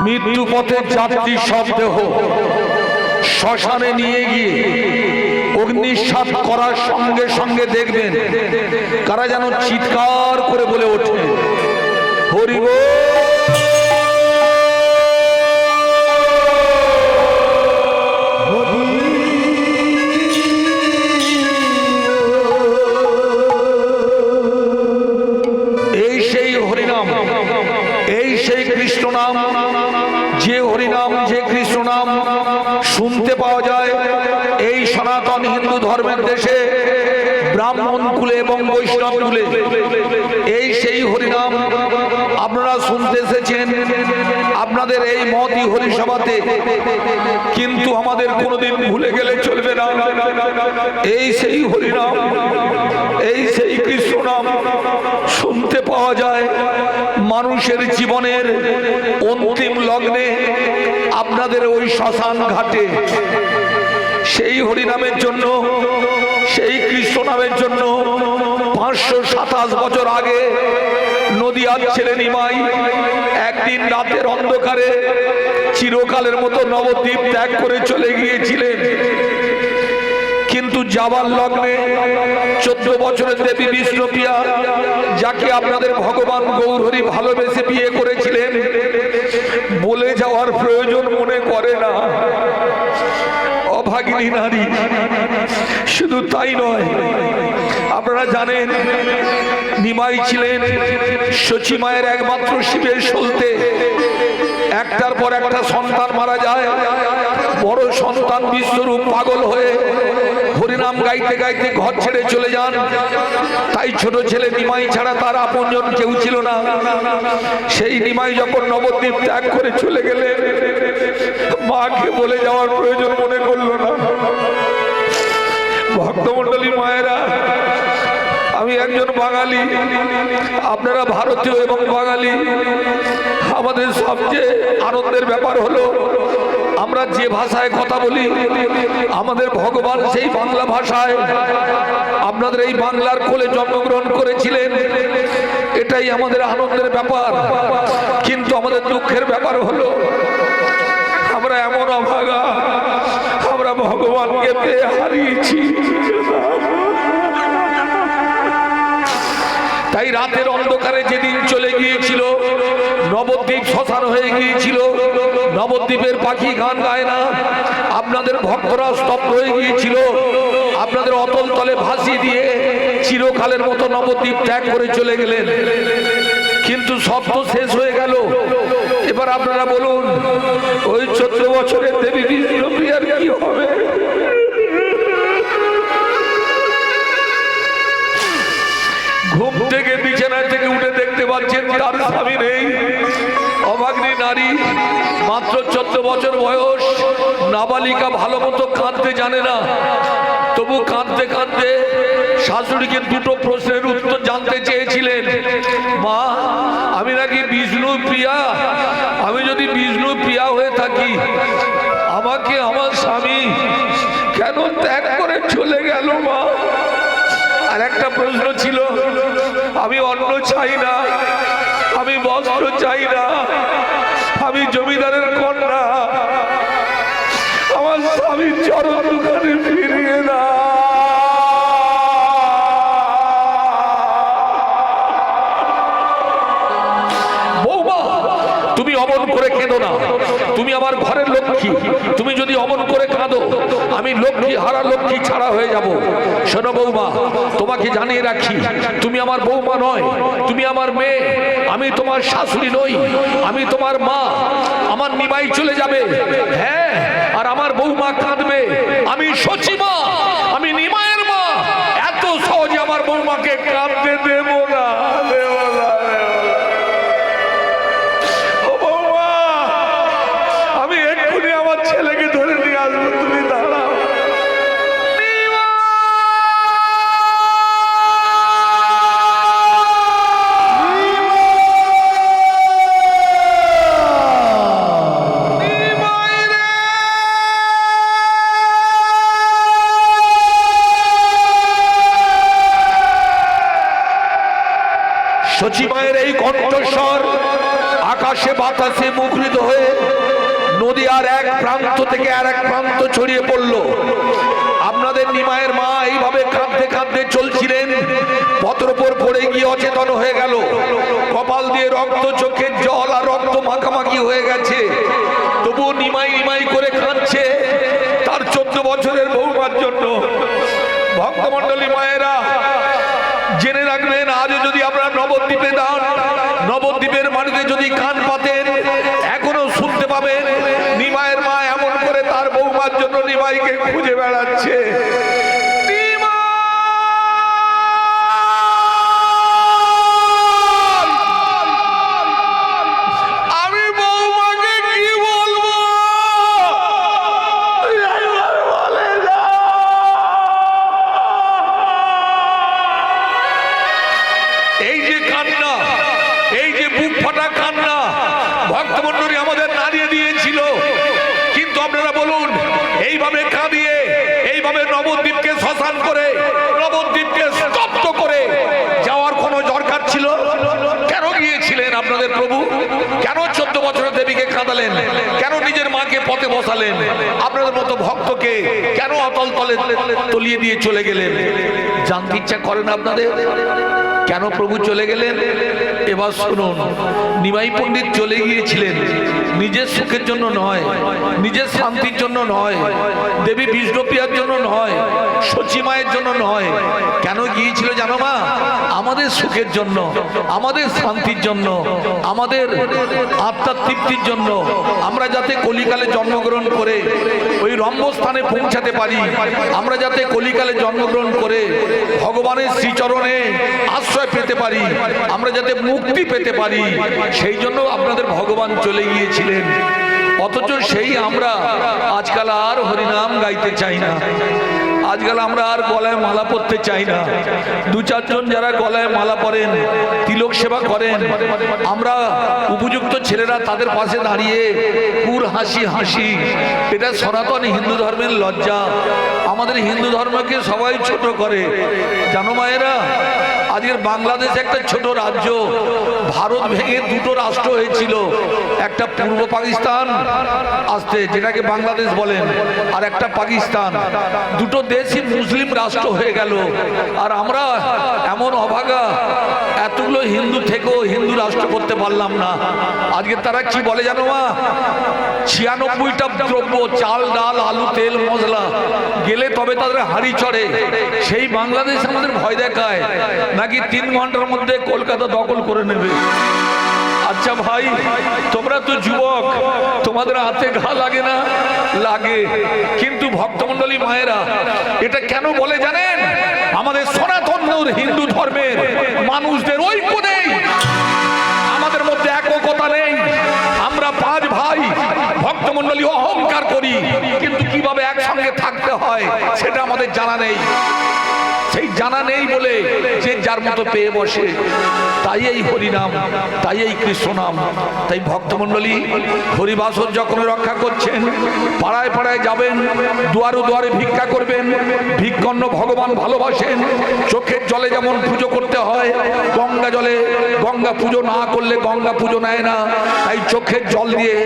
মৃত্যু পথে যাত্রী সব দেহ শ্মশানে নিয়ে গিয়ে অগ্নিসাৎ করার সঙ্গে সঙ্গে দেখবেন কারা যেন চিৎকার করে বলে ওঠে, হরি বল। এই সেই হরিনাম, এই সেই কৃষ্ণ নাম, যে হরিনাম যে কৃষ্ণ নাম শুনতে পাওয়া যায় এই সনাতন হিন্দু ধর্মের দেশে, ব্রাহ্মণ কুলে এবং বৈষ্ণব কুলে। এই সেই হরিনাম আপনারা শুনতে এসেছেন আপনাদের এই মহতি হরিসভাতে, কিন্তু আমাদের কোনোদিন ভুলে গেলে চলবে না। এই সেই হরিনাম, এই সেই কৃষ্ণ নাম শুনতে পাওয়া যায় মানুষের জীবনের অন্তিম লগ্নে আপনাদের ওই শ্মশান ঘাটে। সেই হরিনামের জন্য, সেই কৃষ্ণ নামের জন্য 527 বছর আগে নদিয়ার ছেলে নিমাই একদিন রাতের অন্ধকারে চিরকালের মতো নবদ্বীপ ত্যাগ করে চলে গিয়েছিলেন। কিন্তু যাবার লগ্নে 14 বছরের দেবী বিষ্ণুপ্রিয়া, যাকে আপনাদের ভগবান গৌরহরি ভালোবেসে বিয়ে করেছিলেন, বলে যাওয়ার প্রয়োজন মনে করে না। অভাগিনী নারী, শুধু তাই নয়, আপনারা জানেন নিমাই ছিলেন শচী মায়ের একমাত্র শিবের সলতে। একটার পর একটা সন্তান মারা যায়। বড় সন্তান বিশ্বরূপ পাগল হয়ে হরিনাম গাইতে গাইতে ঘর ছেড়ে চলে যান। তাই ছোট ছেলে নিমাই ছাড়া তার আপনজন কেউ ছিল না। সেই নিমাই যখন নবদ্বীপ ত্যাগ করে চলে গেলেন, মাকে বলে যাওয়ার প্রয়োজন মনে করল না। ভক্তমণ্ডলী মায়েরা, আমি একজন বাঙালি, আপনারা ভারতীয় এবং বাঙালি। আমাদের সবচেয়ে আনন্দের ব্যাপার হলো আমরা যে ভাষায় কথা বলি, আমাদের ভগবান সেই বাংলা ভাষায় আপনাদের এই বাংলার কোলে জন্মগ্রহণ করেছিলেন। এটাই আমাদের আনন্দের ব্যাপার। কিন্তু আমাদের দুঃখের ব্যাপার হলো আমরা এমন অভাগা, আমরা ভগবানকে পেয়ে হারিয়েছি। তাই রাতের অন্ধকারে যেদিন চলে গিয়েছিল, নবদ্বীপ শ্মশান হয়ে গিয়েছিল, নবদ্বীপের পাখি গান গায় না, আপনাদের ভক্তরা স্তব্ধ হয়ে গিয়েছিল, আপনাদের অতল তলে ভাসিয়ে দিয়ে চিরকালের মতো নবদ্বীপ ত্যাগ করে চলে গেলেন। কিন্তু সব তো শেষ হয়ে গেল। এবার আপনারা বলুন, ওই 14 বছরের দেবী বিষ্ণুপ্রিয়ার কি হবে? ঘুম থেকে বিছানা থেকে উঠে দেখতে পাচ্ছেন তার স্বামী নেই। অভাগিনী নারী, মাত্র 14 বছর বয়স, নাবালিকা, ভালো মতো কাঁদতে জানে না। তবু কাঁদতে কাঁদতে শাশুড়িকে দুটো প্রশ্নের উত্তর জানতে চেয়েছিলেন। মা, আমি নাকি বিষ্ণু প্রিয়া, আমি যদি বিষ্ণু প্রিয়া হয়ে থাকি, আমাকে আমার স্বামী কেন ত্যাগ করে চলে গেল মা? আর একটা প্রশ্ন ছিল, আমি অন্ন চাই না, আমি বস্ত্র চাই না, আমি জমিদারের কন্যা, আমার স্বামীর চরণ দুখানে ফিরিয়ে না। বৌমা, তুমি অমন করে কেঁদো না, তুমি আমার ঘরের লক্ষ্মী। তুমি যদি অমন করে কাঁদো, আমি লক্ষ্মী হারা, লক্ষ্মী ছাড়া হয়ে যাব। শোনো বৌমা, তোমাকে জানিয়ে রাখি, তুমি আমার বৌমা নয়, তুমি আমার মেয়ে। আমি তোমার শাশুড়ি নই, আমি তোমার মা। আমার নিমাই চলে যাবে, হ্যাঁ, আর আমার বৌমা কাঁদবে। আমি শচী মা, আমি নিমাইয়ের মা। এত সহজে আমার বৌমাকে কাঁদতে দেব না, দেব না। ছেলেকে ধরে নিয়ে আসবো, তুমি দাঁড়াও। শচী মায়ের এই কণ্ঠস্বর আকাশে বাতাসে মুখরিত হয়ে বাংলার এক প্রান্ত থেকে আর এক প্রান্ত ছড়িয়ে পড়লো। আপনাদের নিমাইয়ের মা এইভাবে কাঁদতে কাঁদতে চলছিলেন, পথের উপর পড়ে গিয়ে অচেতন হয়ে গেল। কপাল দিয়ে রক্ত, চোখের জল আর রক্ত মাখামাখি হয়ে গেছে। তবুও নিমাই নিমাই করে কাঁদছে তার 14 বছরের বৌমার জন্য। ভক্তমন্ডলী মায়েরা, জেনে রাখবেন, আজও যদি আপনারা নবদ্বীপে যান, নবদ্বীপের মাটিতে যদি কান পাতেন, এখনো শুনতে পাবেন নিমাইয়ের মা এমন করে তার বৌমার জন্য নিমাইকে খুঁজে বেড়াচ্ছে। এই যে কান্না, এই যে বুক ফাটা কান্না ভক্তমণ্ডলী আমাদের নাড়িয়ে দিয়েছিল। কিন্তু আপনারা বলুন, এইভাবে কাঁদিয়ে, এইভাবে নবদ্বীপকে শ্মশান করে, নবদ্বীপকে স্তব্ধ করে যাওয়ার কোনো দরকার ছিল? কেন গিয়েছিলেন আপনাদের প্রভু? কেন 14 বছরের দেবীকে কাঁদালেন? কেন নিজের মাকে পথে বসালেন? আপনাদের মতো ভক্তকে কেন অতল তলে তলিয়ে দিয়ে চলে গেলেন? জানতে ইচ্ছা করেন আপনাদের কেন প্রভু চলে গেলেন? এবার শুনুন, নিমাই পণ্ডিত চলে গিয়েছিলেন নিজের সুখের জন্য নয়, নিজের শান্তির জন্য নয়, দেবী বিষ্ণুপ্রিয়ার জন্য নয়, সচী মায়ের জন্য নয়। কেন গিয়েছিল জানো মা? আমাদের সুখের জন্য, আমাদের শান্তির জন্য, আমাদের আত্মার তৃপ্তির জন্য। আমরা যাতে কলিকালে জন্মগ্রহণ করে ওই রম্ভস্থানে পৌঁছাতে পারি, আমরা যাতে কলিকালে জন্মগ্রহণ করে ভগবানের শ্রীচরণে আশ্রয় পেতে পারি, আমরা যাতে মুক্তি পেতে পারি, সেই জন্য আপনাদের ভগবান চলে গিয়েছিলেন। অথচ সেই আমরা আজকাল আর হরিনাম গাইতে চাই না, আজকাল আমরা আর গলায় মালা পরতে চাই না। 2-4 জন যারা গলায় মালা পরেন, তিলক সেবা করেন, আমরা উপযুক্ত ছেলেরা তাদের পাশে দাঁড়িয়ে পুর হাসি হাসি। এটা সনাতন হিন্দু ধর্মের লজ্জা। আমাদের হিন্দু ধর্মকে সবাই ছোট করে। জানো মায়েরা, আজকের বাংলাদেশ একটা ছোট রাজ্য। ভারত ভেঙে 2টো রাষ্ট্র হয়েছিল, একটা পূর্ব পাকিস্তান আসতে, যেটাকে বাংলাদেশ বলেন, আর একটা পাকিস্তান। 2টো দেশই মুসলিম রাষ্ট্র হয়ে গেল। আর আমরা এমন অভাগা, এতগুলো হিন্দু থেকেও হিন্দু রাষ্ট্র করতে পারলাম না। আজকে তারা কি বলে জানো মা? 96টা দ্রব্য, চাল ডাল আলু তেল মশলা গেলে তবে তাদের হাঁড়ি চড়ে। সেই বাংলাদেশ আমাদের ভয় দেখায় নাকি 3 ঘন্টার মধ্যে কলকাতা দখল করে নেবে। আচ্ছা ভাই, তোমরা তো যুবক, তোমাদের হাতে ঘা লাগে না? লাগে। কিন্তু ভক্তমণ্ডলী মায়েরা, এটা কেন বলে জানেন? আমাদের সনাতন হিন্দু ধর্মের মানুষদের ঐক্য নেই, আমাদের মধ্যে একতা নেই। আমরা 5 ভাই ভক্তমণ্ডলী অহংকার করি, কিন্তু কিভাবে একসঙ্গে থাকতে হয় সেটা আমাদের জানা নেই। সেই জানা নেই বলে যে যার মতো পেয়ে বসে। তাই এই হরিনাম, তাই এই কৃষ্ণ নাম। তাই ভক্তমণ্ডলী হরিবাসর যখন রক্ষা করছেন, পাড়ায় পাড়ায় যাবেন, দুয়ারে দুয়ারে ভিক্ষা করবেন। ভিক্ষন্ন ভগবান ভালোবাসেন। চোখের জলে যেমন পুজো করতে হয়, গঙ্গা জলে, গঙ্গা পুজো না করলে গঙ্গা পুজো নেয় না। তাই চোখের জল দিয়ে